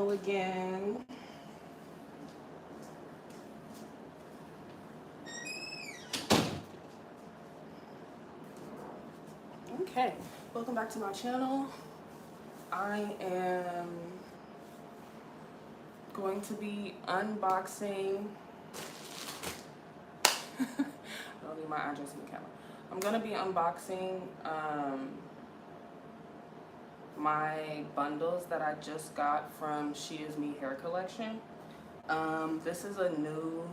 channel again. Okay, welcome back to my channel. I am going to be unboxing I don't need my address in the camera. I'm gonna be unboxing my bundles that I just got from She Is Me hair collection. This is a new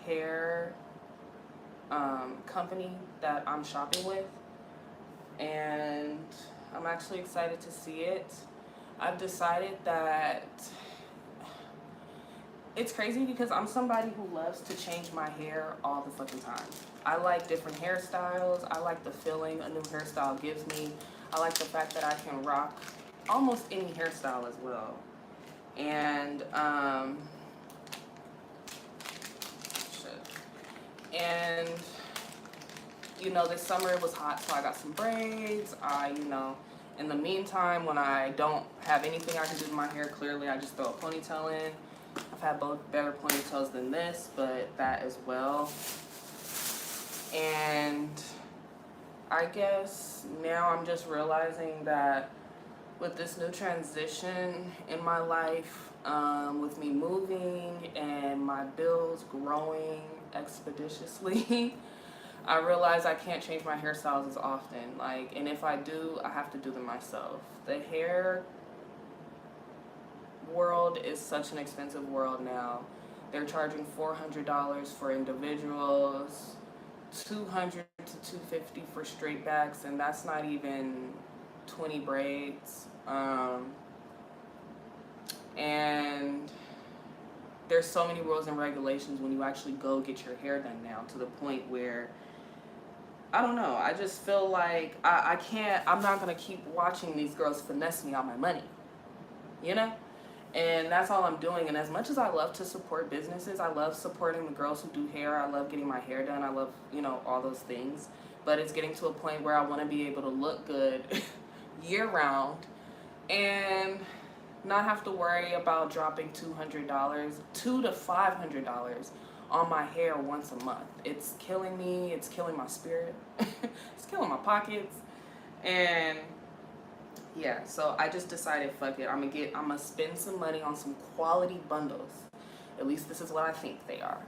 hair company that I'm shopping with, and I'm actually excited to see it. I've decided that it's crazy because I'm somebody who loves to change my hair all the fucking time. I like different hairstyles. I like the feeling a new hairstyle gives me. I like the fact that I can rock almost any hairstyle as well. And you know, this summer it was hot, so I got some braids. In the meantime, when I don't have anything I can do to my hair, clearly I just throw a ponytail in. I've had both better ponytails than this, but that as well. And I guess now I'm just realizing that with this new transition in my life, with me moving and my bills growing expeditiously, I realize I can't change my hairstyles as often. And if I do, I have to do them myself. The hair world is such an expensive world now. They're charging $400 for individuals, $200 to $250 for straight backs, and that's not even 20 braids. And there's so many rules and regulations when you actually go get your hair done now, to the point where I don't know, I just feel like I'm not gonna keep watching these girls finesse me on my money, you know? And that's all I'm doing. And as much as I love to support businesses, I love supporting the girls who do hair. I love getting my hair done. I love, all those things. But it's getting to a point where I want to be able to look good year round and not have to worry about dropping $200, $200 to $500 on my hair once a month. It's killing me. It's killing my spirit. It's killing my pockets. And yeah, so I just decided, fuck it, I'm gonna spend some money on some quality bundles. At least this is what I think they are.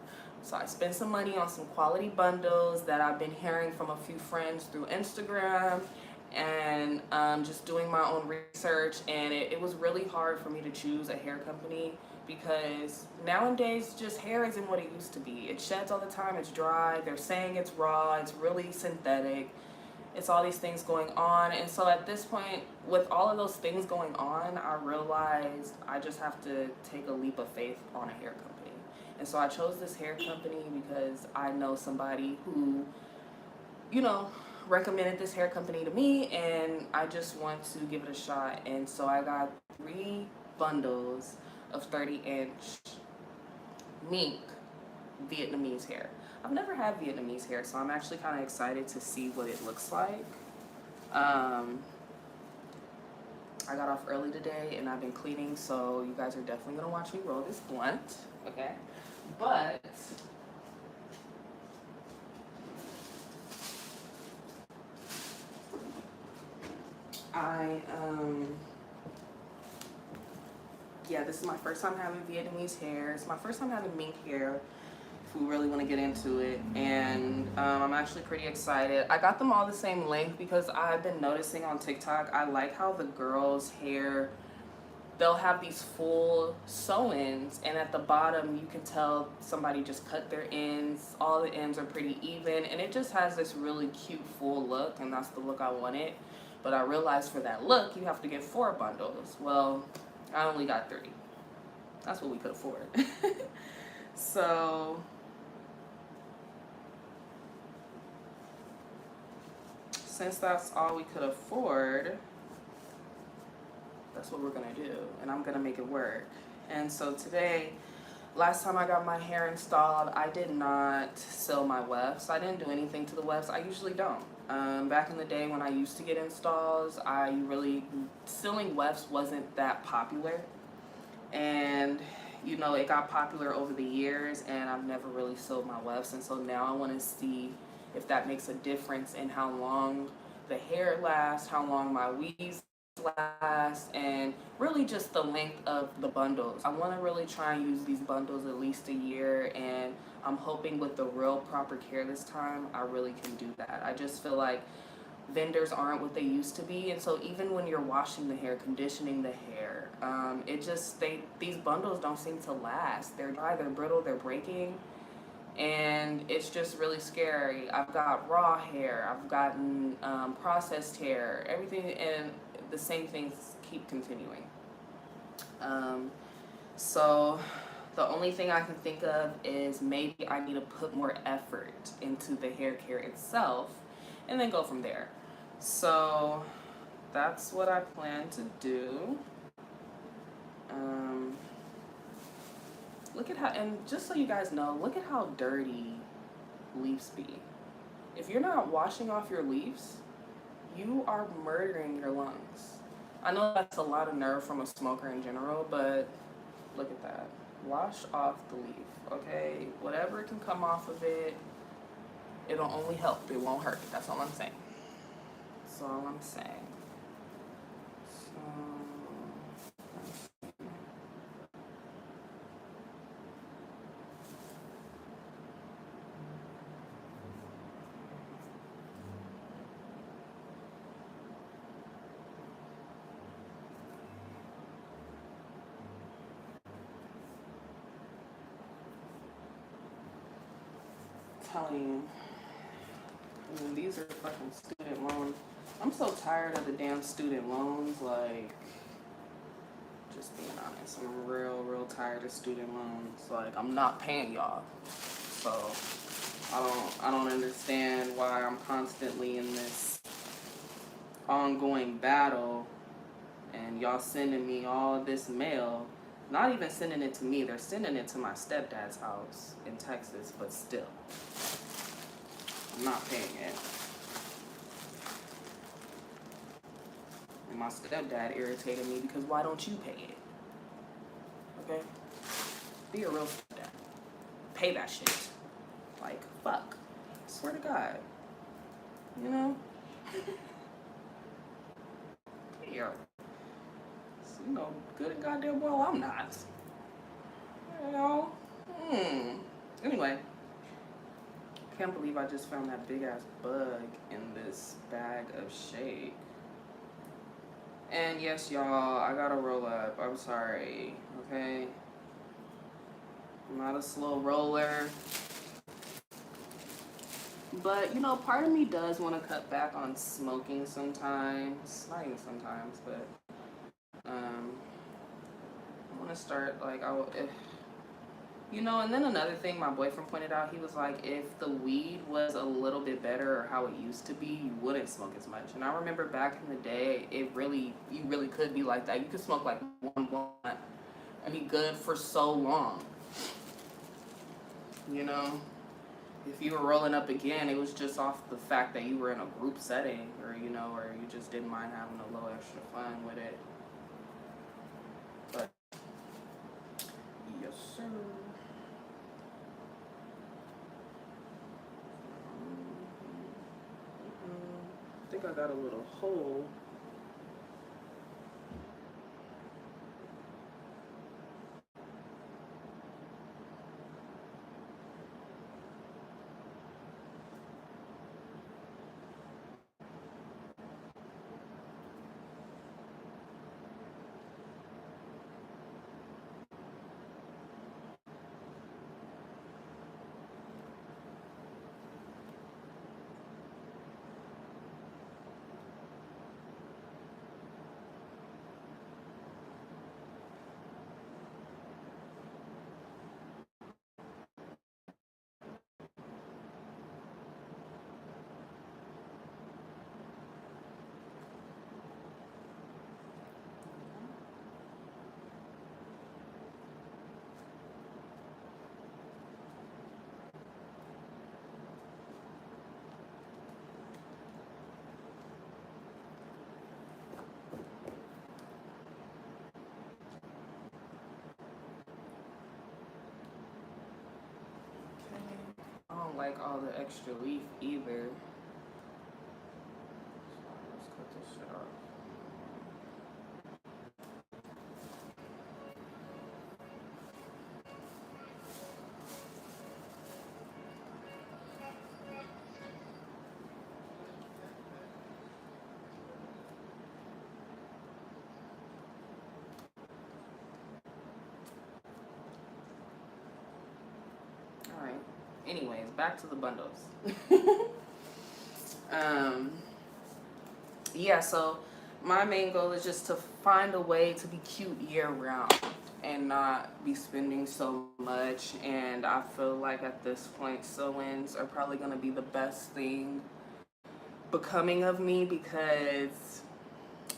So I spent some money on some quality bundles that I've been hearing from a few friends through Instagram, and just doing my own research. And it was really hard for me to choose a hair company, because nowadays just hair isn't what it used to be. It sheds all the time, it's dry, they're saying it's raw, it's really synthetic. It's all these things going on. And so at this point, with all of those things going on, I realized I just have to take a leap of faith on a hair company. And so I chose this hair company because I know somebody who, recommended this hair company to me, and I just want to give it a shot. And so I got 3 bundles of 30-inch Mink Vietnamese hair. I've never had Vietnamese hair, so I'm actually kind of excited to see what it looks like. I got off early today and I've been cleaning, so you guys are definitely going to watch me roll this blunt, okay? But yeah, this is my first time having Vietnamese hair. It's my first time having mink hair, if we really want to get into it. And I'm actually pretty excited. I got them all the same length because I've been noticing on TikTok, I like how the girls' hair, they'll have these full sew-ins, and at the bottom you can tell somebody just cut their ends. All the ends are pretty even, and it just has this really cute full look, and that's the look I wanted. But I realized for that look, you have to get 4 bundles. Well, I only got 3. That's what we could afford. So since that's all we could afford, that's what we're gonna do, and I'm gonna make it work. And so today, last time I got my hair installed, I did not sell my wefts. I didn't do anything to the wefts. I usually don't. Back in the day when I used to get installs, sealing wefts wasn't that popular. you know, it got popular over the years, and I've never really sewed my wefts, and so now I want to see if that makes a difference in how long the hair lasts, how long my weaves last, and really just the length of the bundles. I want to really try and use these bundles at least a year, and I'm hoping with the real proper care this time, I really can do that. I just feel like vendors aren't what they used to be, and so even when you're washing the hair, conditioning the hair, these bundles don't seem to last. They're dry, they're brittle, they're breaking, and it's just really scary. I've got raw hair, I've gotten processed hair, everything, and the same things keep continuing. So the only thing I can think of is maybe I need to put more effort into the hair care itself and then go from there. So that's what I plan to do. Look at how, and just so you guys know, look at how dirty leaves be. If you're not washing off your leaves, you are murdering your lungs. I know that's a lot of nerve from a smoker in general, but look at that. Wash off the leaf, okay? Whatever can come off of it, it'll only help. It won't hurt. That's all I'm saying. That's all I'm saying. So, telling you, I mean, these are fucking student loans. I'm so tired of the damn student loans, like, just being honest, I'm real tired of student loans. Like, I'm not paying y'all, so I don't understand why I'm constantly in this ongoing battle, and y'all sending me all this mail. Not even sending it to me, they're sending it to my stepdad's house in Texas, but still, I'm not paying it. And my stepdad irritated me because why don't you pay it? Okay? Be a real stepdad. Pay that shit. Like, fuck. Swear to God. You know? Yeah. So, you know, good and goddamn well I'm not. You know? Anyway. Can't believe I just found that big ass bug in this bag of shake. And yes, y'all, I gotta roll up. I'm sorry, okay? I'm not a slow roller. But, you know, part of me does want to cut back on smoking sometimes. Not even sometimes, but I want to start, like, you know, and then another thing my boyfriend pointed out, he was like, if the weed was a little bit better or how it used to be, you wouldn't smoke as much. And I remember back in the day, you really could be like that. You could smoke like one blunt and be good for so long. You know, if you were rolling up again, it was just off the fact that you were in a group setting, or, you know, or you just didn't mind having a little extra fun with it. But, yes, sir. I think I got a little hole. I don't like all the extra leaf either. Let's cut this shit off. All right. Anyways, back to the bundles. Yeah, so my main goal is just to find a way to be cute year round and not be spending so much. And I feel like at this point, sew-ins are probably going to be the best thing becoming of me because,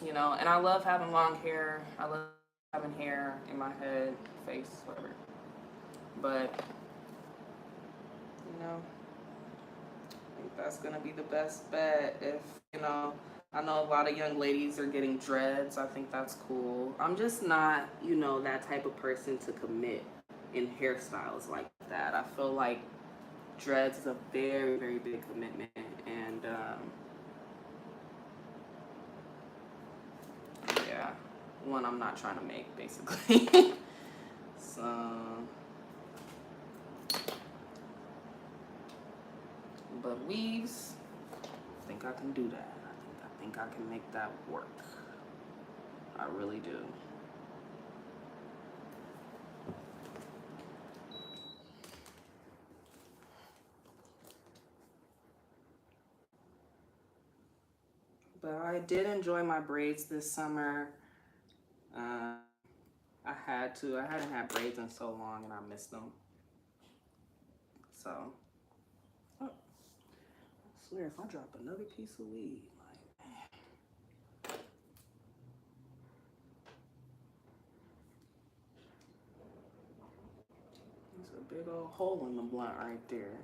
you know, and I love having long hair. I love having hair in my head, face, whatever. But, you know, I think that's going to be the best bet if, you know, I know a lot of young ladies are getting dreads. I think that's cool. I'm just not, you know, that type of person to commit in hairstyles like that. I feel like dreads is a very, very big commitment. And, yeah, one I'm not trying to make, basically. So, but weaves, I think I can do that. I think I can make that work. I really do. But I did enjoy my braids this summer. I had to. I hadn't had braids in so long and I missed them. So, oh, I swear if I drop another piece of weed, like, there's a big old hole in the blunt right there.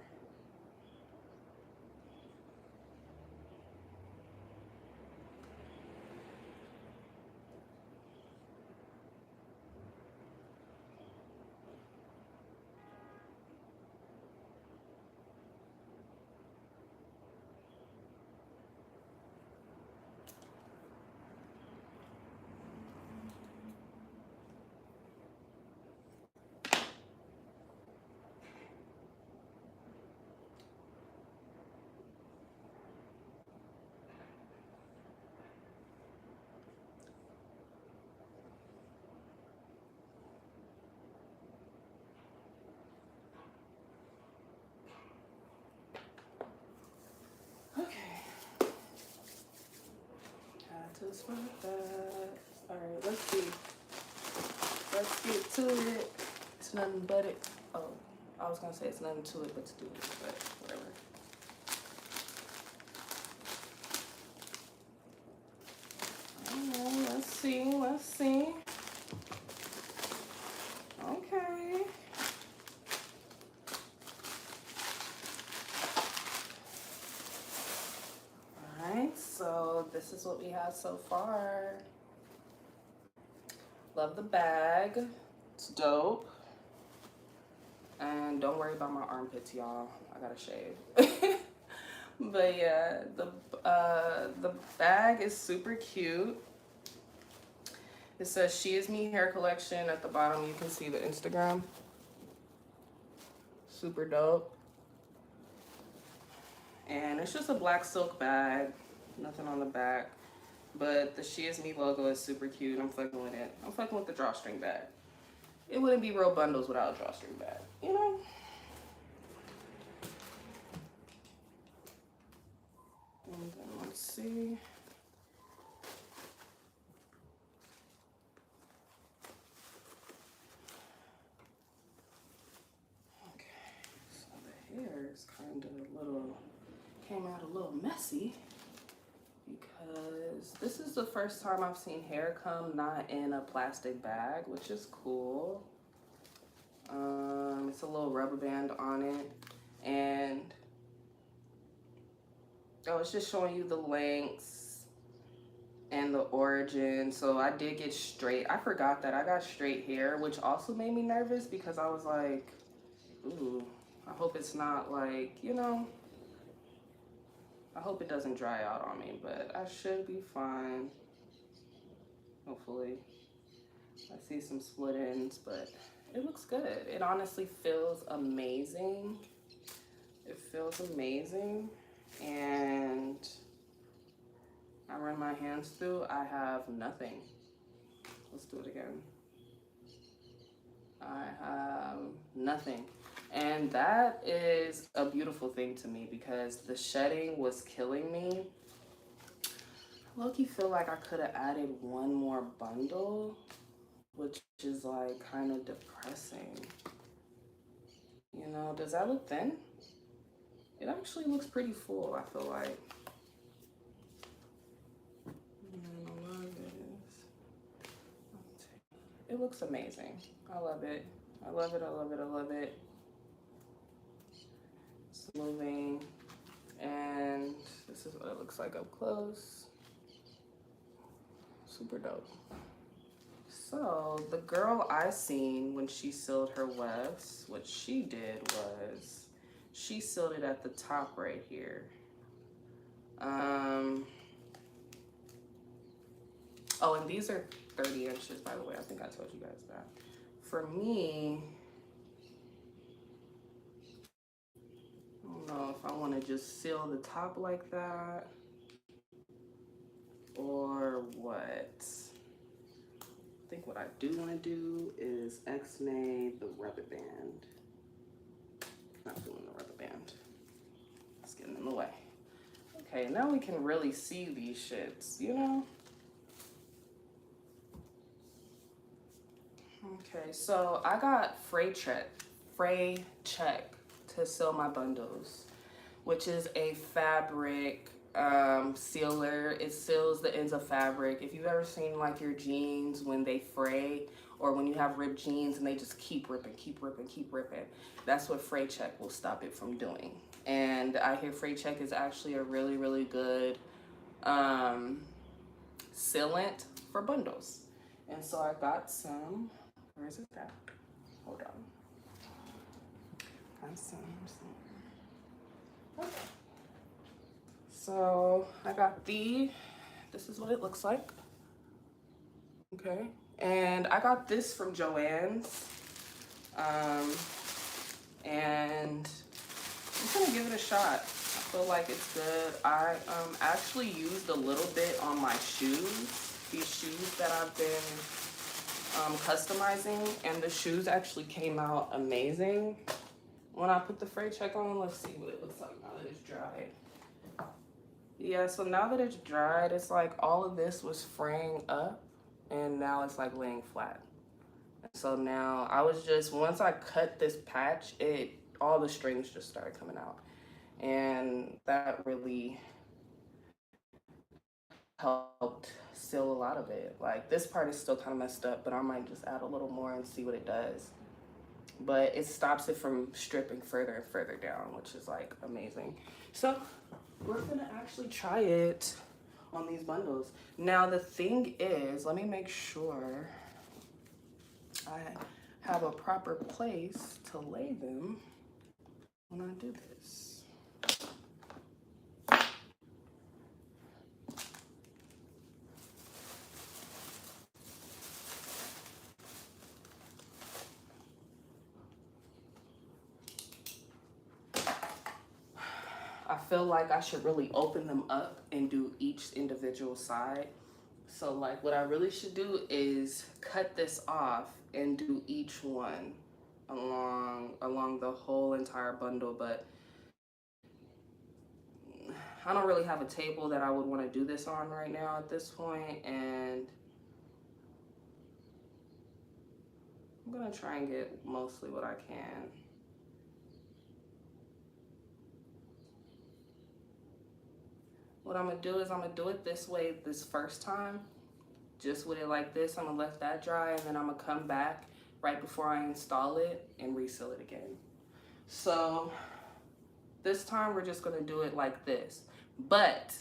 Okay. Had to spot that. Alright, let's see. Let's get to it. It's nothing but it. Oh, I was gonna say it's nothing to it but to do it, but whatever. Alright, let's see, let's see. Okay. Alright, so this is what we have so far. Love the bag. It's dope. And don't worry about my armpits, y'all. I gotta shave. But yeah, the bag is super cute. It says She Is Me Hair Collection. At the bottom you can see the Instagram. Super dope. And it's just a black silk bag. Nothing on the back. But the She Is Me logo is super cute. I'm fucking with it. I'm fucking with the drawstring bag. It wouldn't be real bundles without a drawstring bag, you know? And then let's see. Okay, so the hair is kind of came out a little messy because this is the first time I've seen hair come not in a plastic bag, which is cool. It's a little rubber band on it, and oh, it's just showing you the lengths and the origin. So I did get straight. I forgot that I got straight hair, which also made me nervous because I was like, ooh, I hope it's not like, you know, I hope it doesn't dry out on me, but I should be fine. Hopefully. I see some split ends, but it looks good. It honestly feels amazing. It feels amazing. And I run my hands through, I have nothing. Let's do it again. I have nothing. And that is a beautiful thing to me because the shedding was killing me. I low-key feel like I could have added one more bundle, which is like kind of depressing. You know, does that look thin? It actually looks pretty full, I feel like. It looks amazing. I love it. I love it, I love it, I love it. It's moving. And this is what it looks like up close. Super dope. So the girl I seen when she sealed her wefts, what she did was she sealed it at the top right here. Oh, and these are 30 inches, by the way. I think I told you guys that. For me, I don't know if I want to just seal the top like that or what. I think what I do want to do is X-nay the rubber band. Not doing the rubber band. It's getting in the way. Okay, now we can really see these shits, you know? Okay, so I got Fray check to seal my bundles, which is a fabric sealer. It seals the ends of fabric. If you've ever seen like your jeans when they fray, or when you have ripped jeans and they just keep ripping, that's what Fray check will stop it from doing. And I hear Fray check is actually a really, really good sealant for bundles. And so I got some. Where is it at? Hold on. Got some. Okay. So I got this is what it looks like. Okay. And I got this from Joann's. And I'm gonna give it a shot. I feel like it's good. I actually used a little bit on my shoes. These shoes that I've been customizing, and the shoes actually came out amazing. When I put the Fray check on, let's see what it looks like now that it's dried. Yeah, so now that it's dried, it's like all of this was fraying up and now it's like laying flat. So now I was just, once I cut this patch, all the strings just started coming out. And that really helped seal a lot of it. Like this part is still kind of messed up, but I might just add a little more and see what it does. But it stops it from stripping further and further down, which is like amazing. So we're gonna actually try it on these bundles. Now the thing is, let me make sure I have a proper place to lay them when I do this. I feel like I should really open them up and do each individual side. So like what I really should do is cut this off and do each one along the whole entire bundle. But I don't really have a table that I would want to do this on right now at this point, and I'm gonna try and get mostly what I can. What I'm gonna do is I'm gonna do it this way this first time, just with it like this. I'm gonna let that dry, and then I'm gonna come back right before I install it and reseal it again. So this time we're just gonna do it like this. But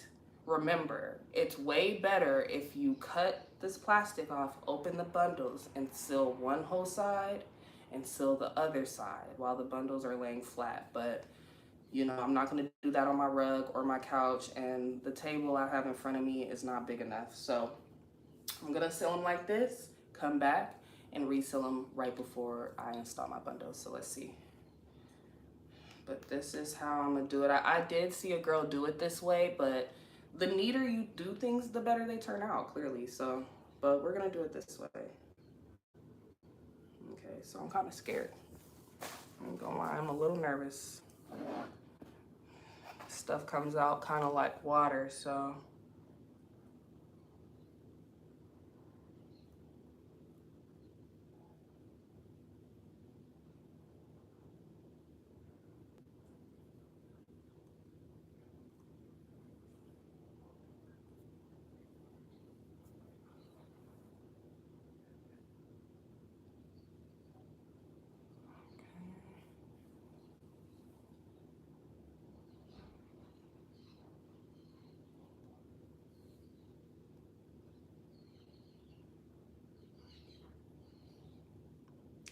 remember, it's way better if you cut this plastic off, open the bundles, and seal one whole side, and seal the other side while the bundles are laying flat. But you know, I'm not going to do that on my rug or my couch, and the table I have in front of me is not big enough. So I'm going to seal them like this, come back, and reseal them right before I install my bundles. So let's see. But this is how I'm going to do it. I did see a girl do it this way, but the neater you do things, the better they turn out, clearly. So, but we're going to do it this way. Okay, so I'm kind of scared. I'm going to lie, I'm a little nervous. Stuff comes out kind of like water, so.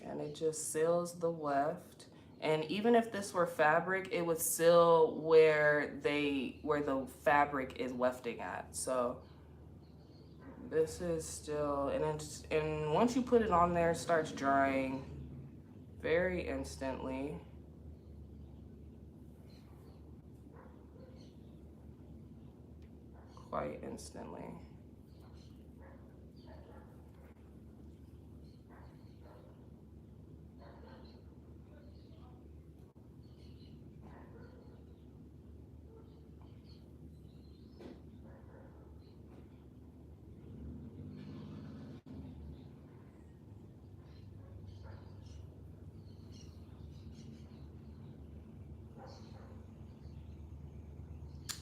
And it just seals the weft. And even if this were fabric, it would seal where the fabric is wefting at. So this is still, and once you put it on there, it starts drying very instantly. Quite instantly.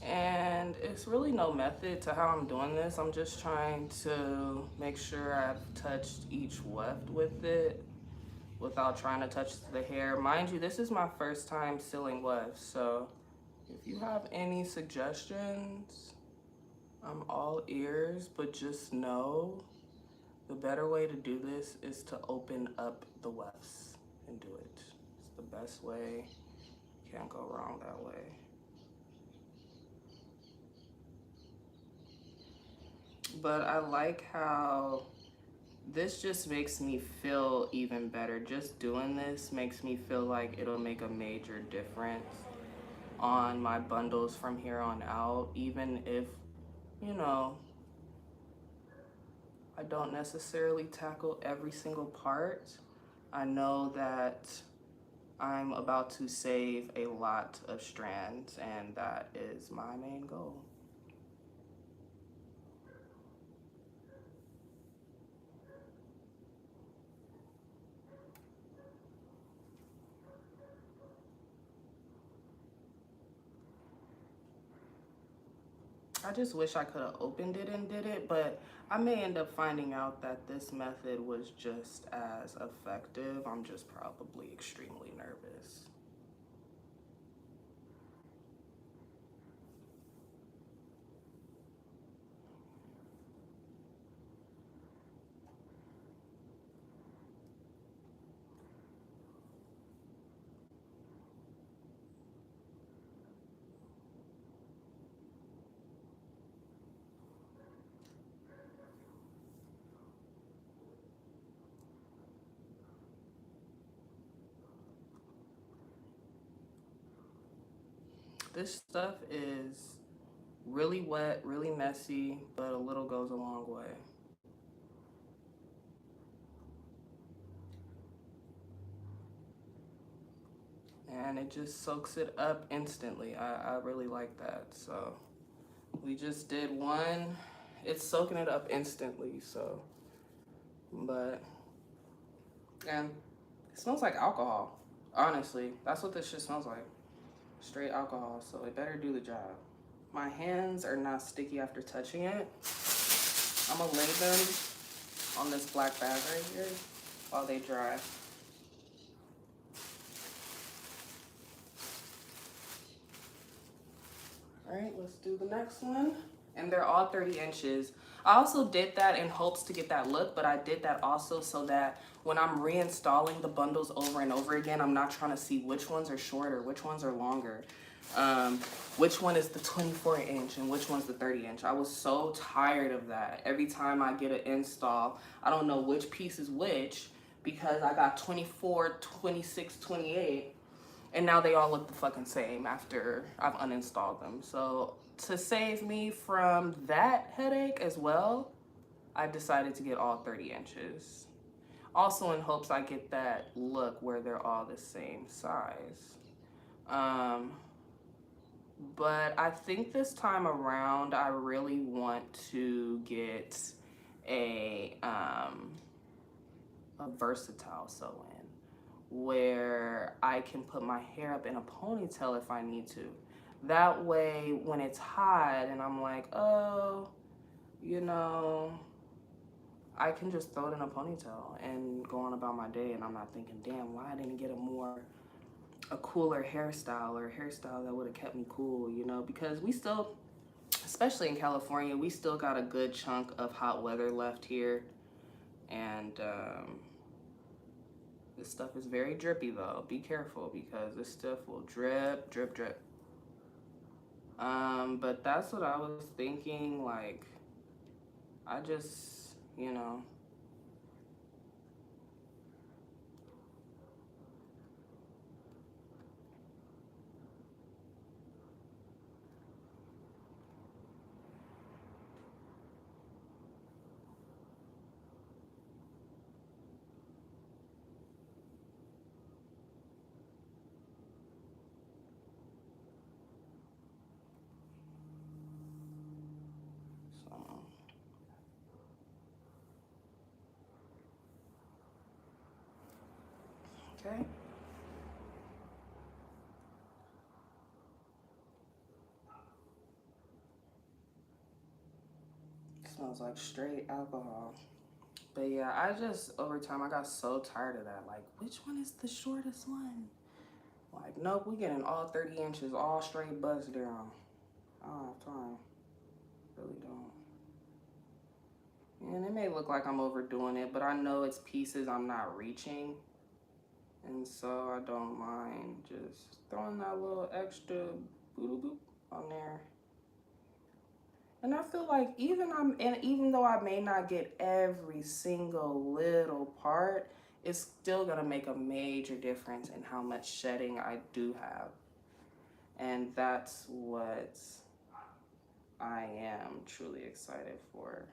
And it's really no method to how I'm doing this. I'm just trying to make sure I've touched each weft with it without trying to touch the hair. Mind you, this is my first time sealing wefts, so if you have any suggestions, I'm all ears, but just know the better way to do this is to open up the wefts and do it. It's the best way. Can't go wrong that way. But I like how this just makes me feel even better. Just doing this makes me feel like it'll make a major difference on my bundles from here on out, even if, you know, I don't necessarily tackle every single part. I know that I'm about to save a lot of strands, and that is my main goal. I just wish I could have opened it and did it, but I may end up finding out that this method was just as effective. I'm just probably extremely nervous. This stuff is really wet, really messy, but a little goes a long way. And it just soaks it up instantly. I really like that. So we just did one. It's soaking it up instantly, so, but, and it smells like alcohol. Honestly, that's what this shit smells like. Straight alcohol, so it better do the job. My hands are not sticky after touching it. I'm gonna lay them on this black bag right here while they dry. All right, let's do the next one. And they're all 30 inches. I also did that in hopes to get that look, but I did that also so that when I'm reinstalling the bundles over and over again, I'm not trying to see which ones are shorter, which ones are longer, which one is the 24 inch and which one's the 30 inch. I was so tired of that. Every time I get an install, I don't know which piece is which because I got 24, 26, 28, and now they all look the fucking same after I've uninstalled them. So to save me from that headache as well, I decided to get all 30 inches. Also in hopes I get that look where they're all the same size. But I think this time around, I really want to get a versatile sew-in where I can put my hair up in a ponytail if I need to. That way, when it's hot and I'm like, oh, you know, I can just throw it in a ponytail and go on about my day, and I'm not thinking, damn, why I didn't get a cooler hairstyle or a hairstyle that would have kept me cool, you know, because we still, especially in California, we still got a good chunk of hot weather left here. And this stuff is very drippy though. Be careful because this stuff will drip, drip, drip. But that's what I was thinking, like, I just, you know, so, okay. Smells like straight alcohol. But yeah, I just, over time, I got so tired of that. Like, which one is the shortest one? Like, nope, we getting all 30 inches, all straight bust down. I don't have time. Really don't. And it may look like I'm overdoing it, but I know it's pieces I'm not reaching. And so I don't mind just throwing that little extra boop on there. And I feel like even though I may not get every single little part, it's still gonna make a major difference in how much shedding I do have. And that's what I am truly excited for.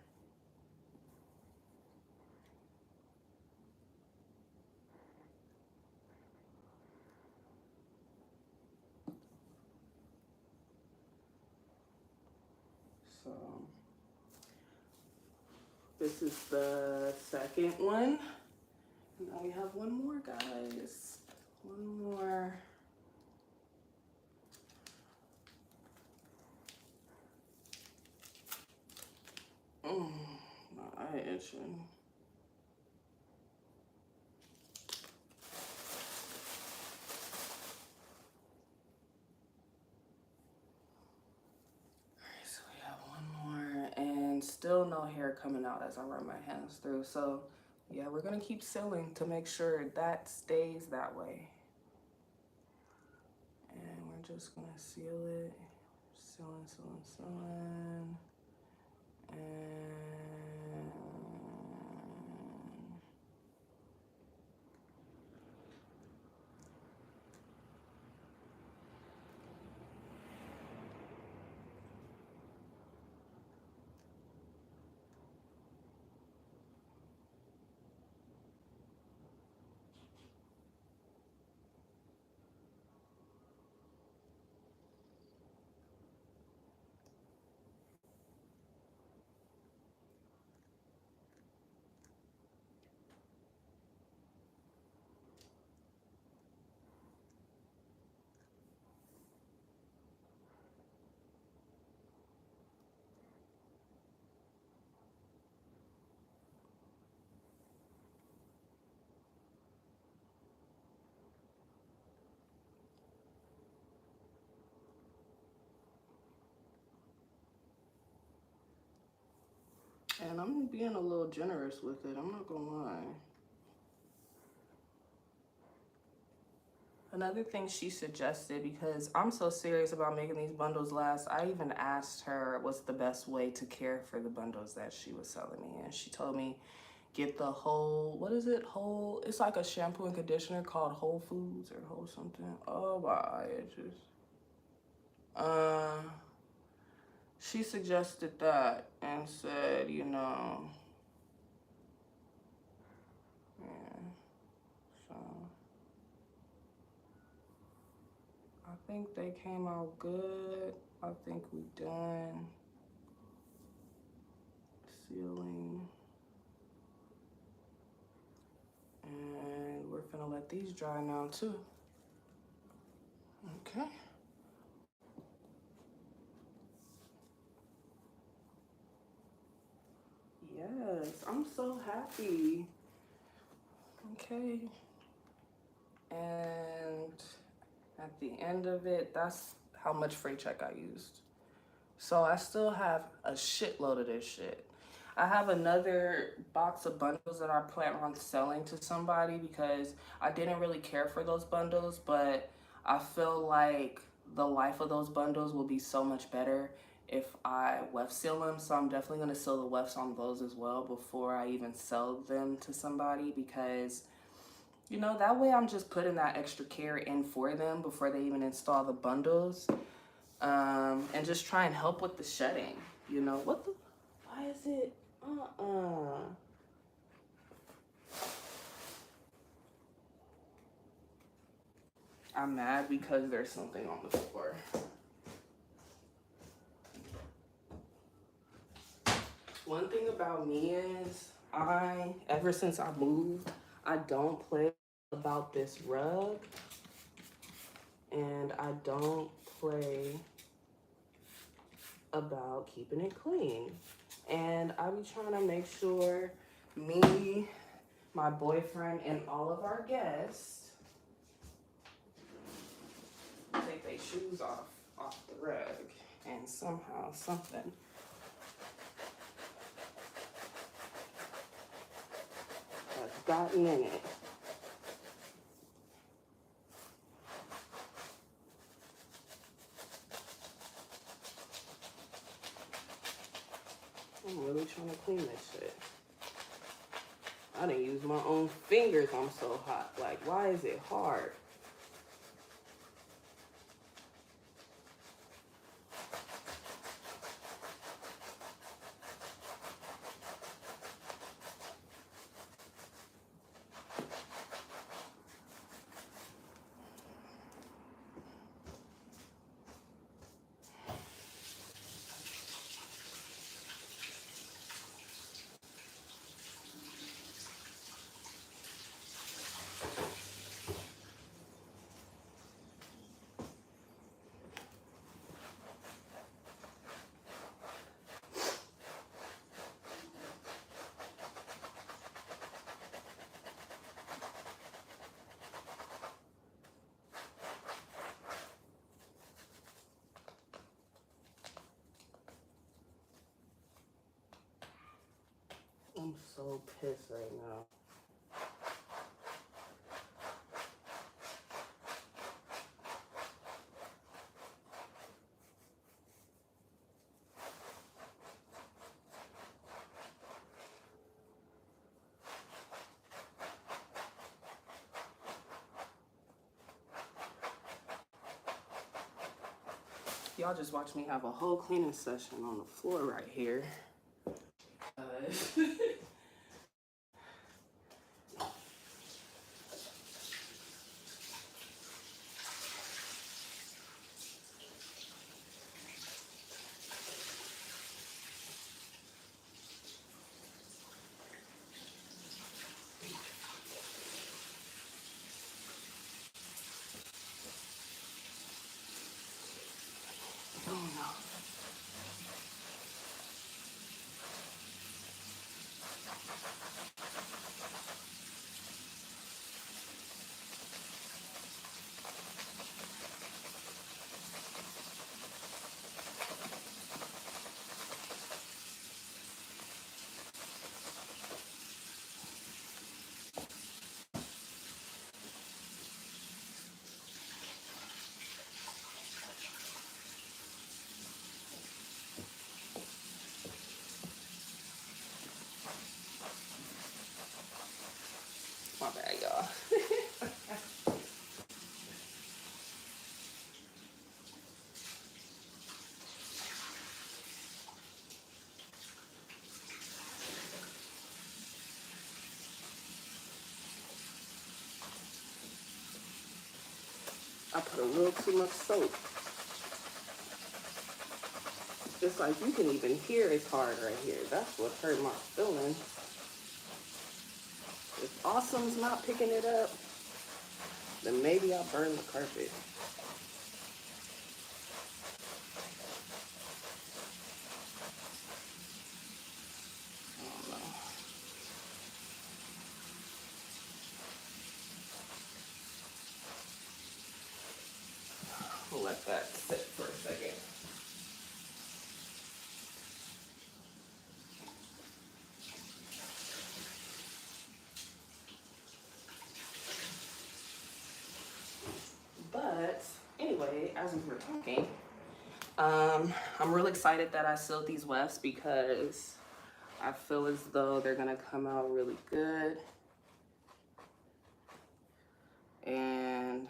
So this is the second one. Now we have one more, guys. One more. My eye itching. Alright, so we have one more, and still no hair coming out as I run my hands through. So yeah, we're gonna keep sealing to make sure that stays that way. And we're just gonna seal it. Sealing, sealing, sealing. And And I'm being a little generous with it, I'm not gonna lie. Another thing she suggested, because I'm so serious about making these bundles last, I even asked her what's the best way to care for the bundles that she was selling me. And she told me, get the whole, what is it? Whole, it's like a shampoo and conditioner called Whole Foods or Whole something. Oh my, it just, she suggested that and said, you know, yeah, so I think they came out good. I think we done sealing. And we're gonna let these dry now too. Okay. Yes, I'm so happy. Okay. And at the end of it, that's how much Fray check I used. So I still have a shitload of this shit. I have another box of bundles that I plan on selling to somebody because I didn't really care for those bundles, but I feel like the life of those bundles will be so much better if I Weft seal them. So I'm definitely going to sell the Wefts on those as well before I even sell them to somebody, because you know, that way I'm just putting that extra care in for them before they even install the bundles. And just try and help with the shedding. You know, what the, why is it, I'm mad because there's something on the floor. One thing about me is ever since I moved, I don't play about this rug, and I don't play about keeping it clean. And I be trying to make sure me, my boyfriend, and all of our guests take their shoes off the rug, and somehow something has gotten in it. I'm really trying to clean this shit. I didn't use my own fingers, I'm so hot. Like, why is it hard? I'm so pissed right now. Y'all just watch me have a whole cleaning session on the floor right here. Oh no. I put a little too much soap. Just like you can even hear it's hard right here. That's what hurt my feelings. If Awesome's not picking it up, then maybe I'll burn the carpet. I don't know. We'll let that sit for a second. But anyway, as we were talking, I'm really excited that I sealed these Wefts because I feel as though they're gonna come out really good. And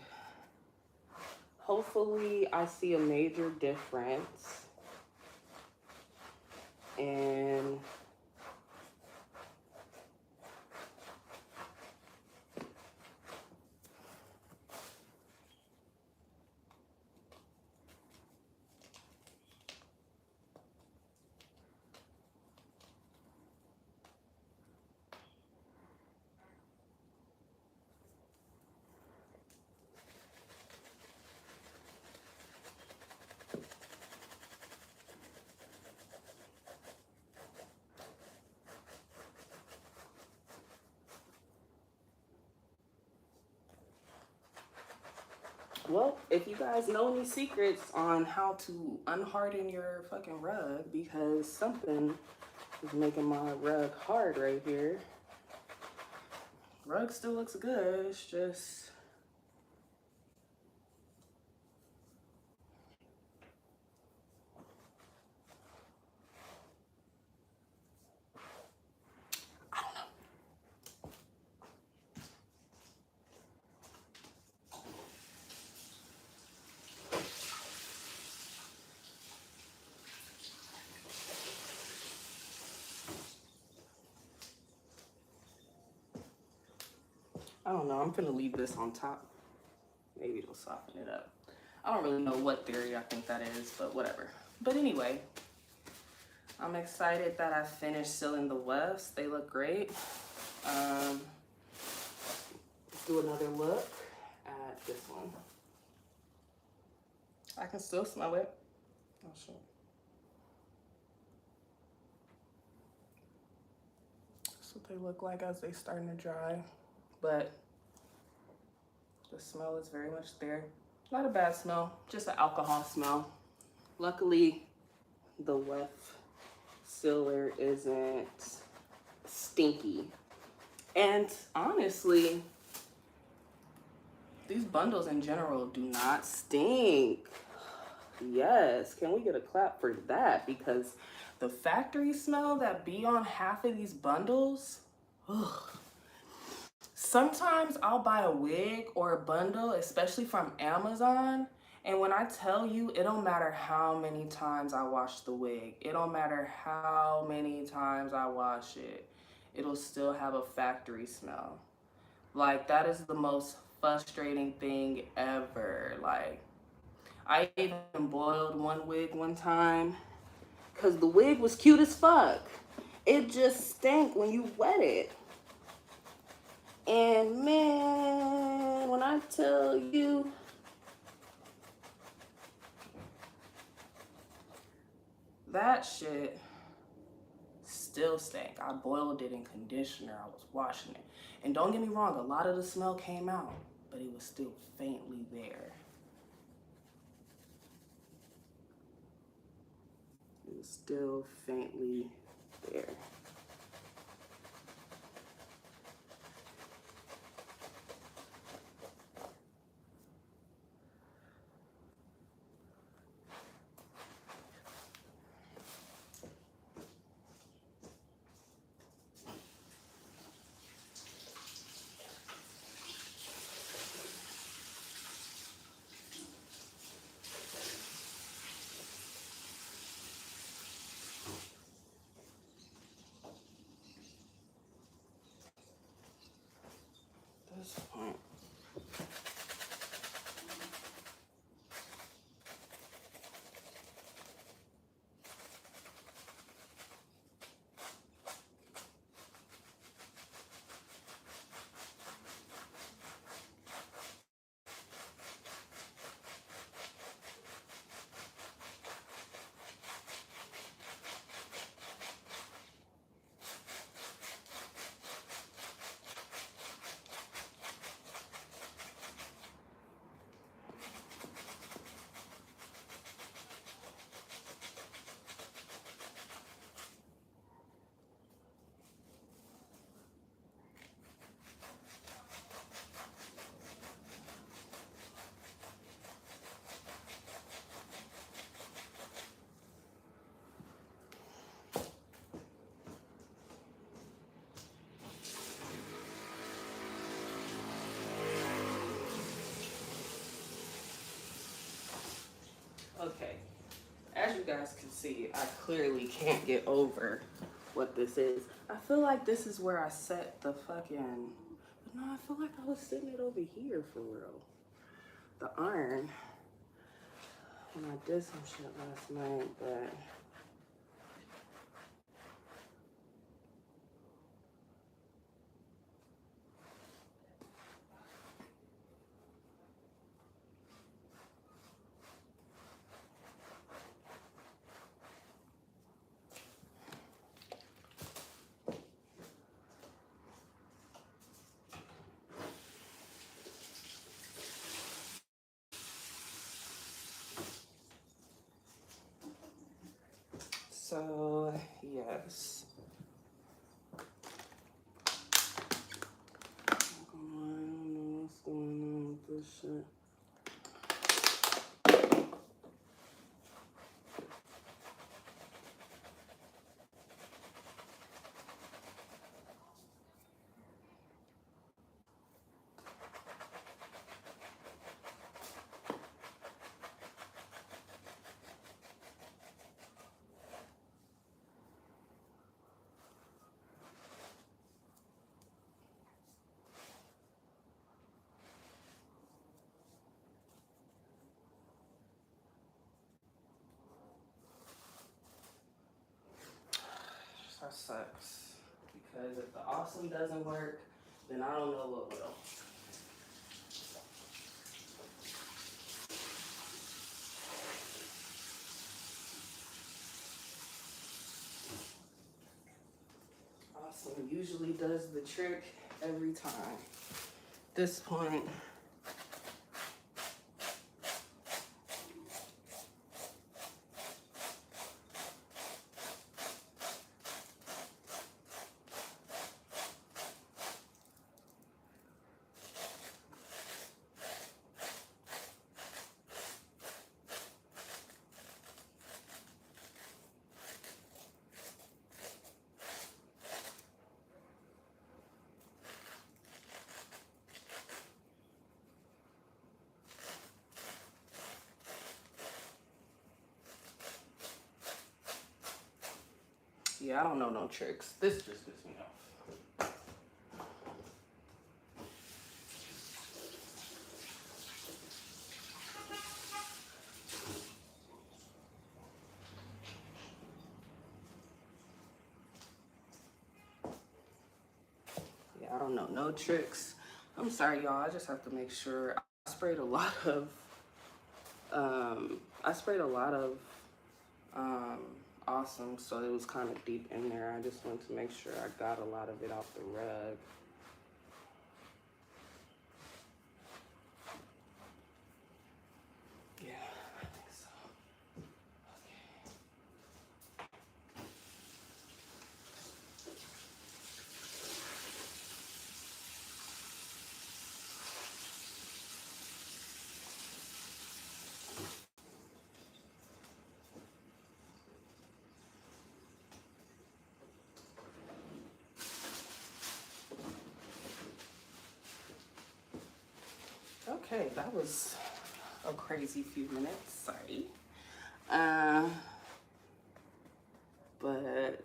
hopefully I see a major difference in well, if you guys know any secrets on how to unharden your fucking rug, because something is making my rug hard right here. Rug still looks good, it's just I don't know. I'm gonna leave this on top. Maybe it'll soften it up. I don't really know what theory I think that is, but whatever. But anyway, I'm excited that I finished sealing the Wefts. They look great. Let's do another look at this one. I can still smell it. Oh shit. That's what they look like as they starting to dry. But the smell is very much there. Not a bad smell, just an alcohol smell. Luckily, the Weft sealer isn't stinky. And honestly, these bundles in general do not stink. Yes, can we get a clap for that? Because the factory smell that be on half of these bundles, ugh. Sometimes I'll buy a wig or a bundle, especially from Amazon, and when I tell you, it don't matter how many times I wash the wig, it don't matter how many times I wash it, it'll still have a factory smell. Like, that is the most frustrating thing ever. Like, I even boiled one wig one time because the wig was cute as fuck. It just stank when you wet it. And man, when I tell you, that shit still stank. I boiled it in conditioner, I was washing it. And don't get me wrong, a lot of the smell came out, but it was still faintly there. It was still faintly there. Okay, as you guys can see, I clearly can't get over what this is. I feel like this is where I set the fucking, but no, I feel like I was setting it over here for real. The iron, when I did some shit last night, but so yes. I don't know what's going on with this shit. That sucks. Because if the awesome doesn't work, then I don't know what will. Awesome usually does the trick every time. At this point, yeah, I don't know no tricks. This just gets me off. Yeah, I don't know no tricks. I'm sorry, y'all. I just have to make sure. I sprayed a lot of, awesome, so it was kind of deep in there. I just wanted to make sure I got a lot of it off the rug. Yeah, I think so. Okay, that was a crazy few minutes. Sorry. But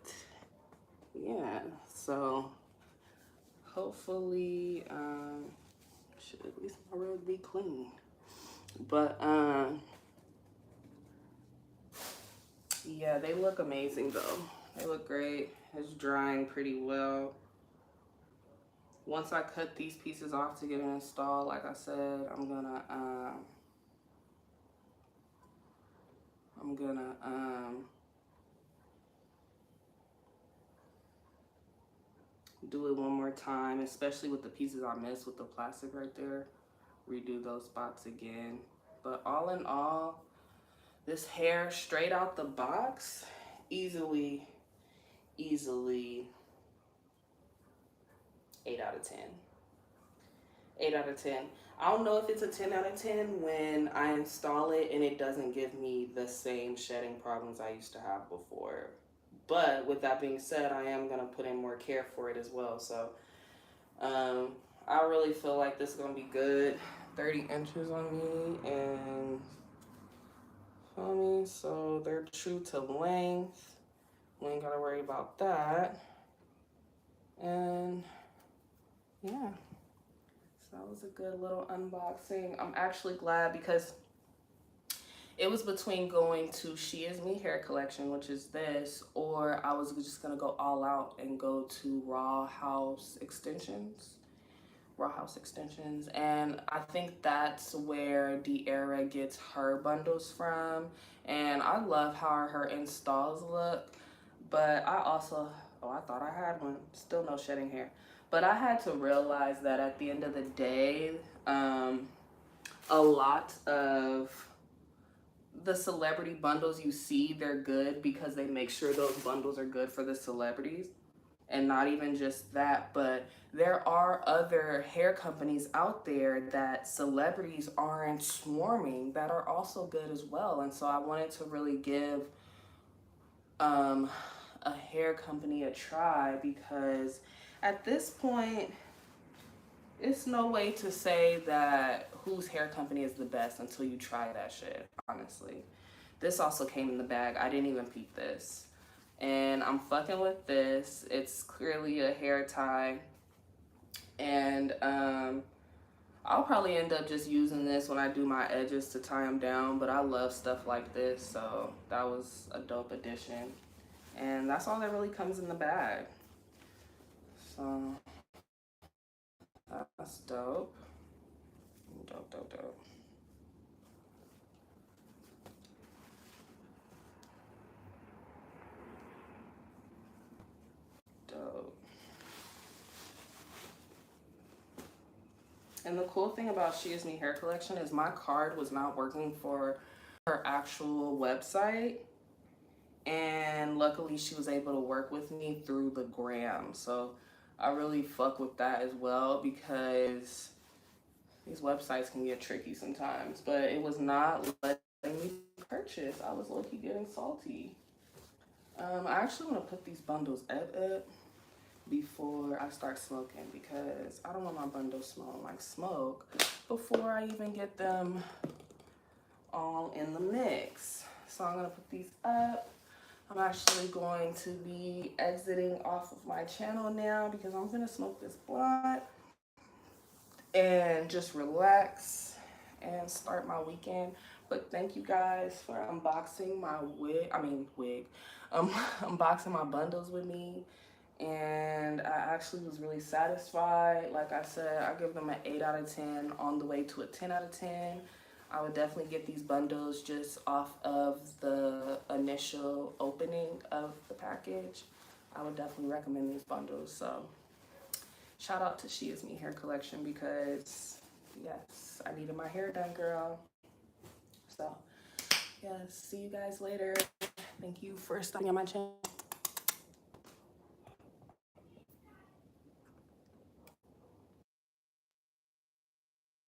yeah, so hopefully, should at least my rug be clean. But yeah, they look amazing though. They look great. It's drying pretty well. Once I cut these pieces off to get it installed, like I said, I'm gonna do it one more time, especially with the pieces I missed with the plastic right there. Redo those spots again. But all in all, this hair straight out the box, easily 8 out of 10. 8 out of 10. I don't know if it's a 10 out of 10 when I install it and it doesn't give me the same shedding problems I used to have before. But with that being said, I am going to put in more care for it as well. So I really feel like this is going to be good. 30 inches on me, and Feel me? So they're true to length. We ain't gotta worry about that. And yeah, so that was a good little unboxing. I'm actually glad because it was between going to She Is Me hair collection, which is this, or I was just gonna go all out and go to Raw House Extensions. Raw House Extensions. And I think that's where D'Era gets her bundles from. And I love how her installs look. But I also, oh, I thought I had one. Still no shedding hair. But I had to realize that at the end of the day, a lot of the celebrity bundles you see, they're good because they make sure those bundles are good for the celebrities. And not even just that, but there are other hair companies out there that celebrities aren't swarming that are also good as well. And so I wanted to really give a hair company a try, because at this point, it's no way to say that whose hair company is the best until you try that shit, honestly. This also came in the bag. I didn't even peep this. And I'm fucking with this. It's clearly a hair tie. And I'll probably end up just using this when I do my edges to tie them down. But I love stuff like this. So that was a dope addition. And that's all that really comes in the bag. So that's dope. Dope, dope, dope. Dope. And the cool thing about She Is Me hair collection is my card was not working for her actual website. And luckily she was able to work with me through the gram. So I really fuck with that as well, because these websites can get tricky sometimes. But it was not letting me purchase. I was low-key getting salty. I actually want to put these bundles up before I start smoking, because I don't want my bundles smelling like smoke before I even get them all in the mix. So I'm gonna put these up. I'm actually going to be exiting off of my channel now because I'm gonna smoke this blunt and just relax and start my weekend. But thank you guys for unboxing my unboxing my bundles with me. And I actually was really satisfied. Like I said, I give them an 8 out of 10 on the way to a 10 out of 10. I would definitely get these bundles just off of the initial opening of the package. I would definitely recommend these bundles. So shout out to She Is Me hair collection, because yes, I needed my hair done, girl. So yes, see you guys later. Thank you for stopping on my channel.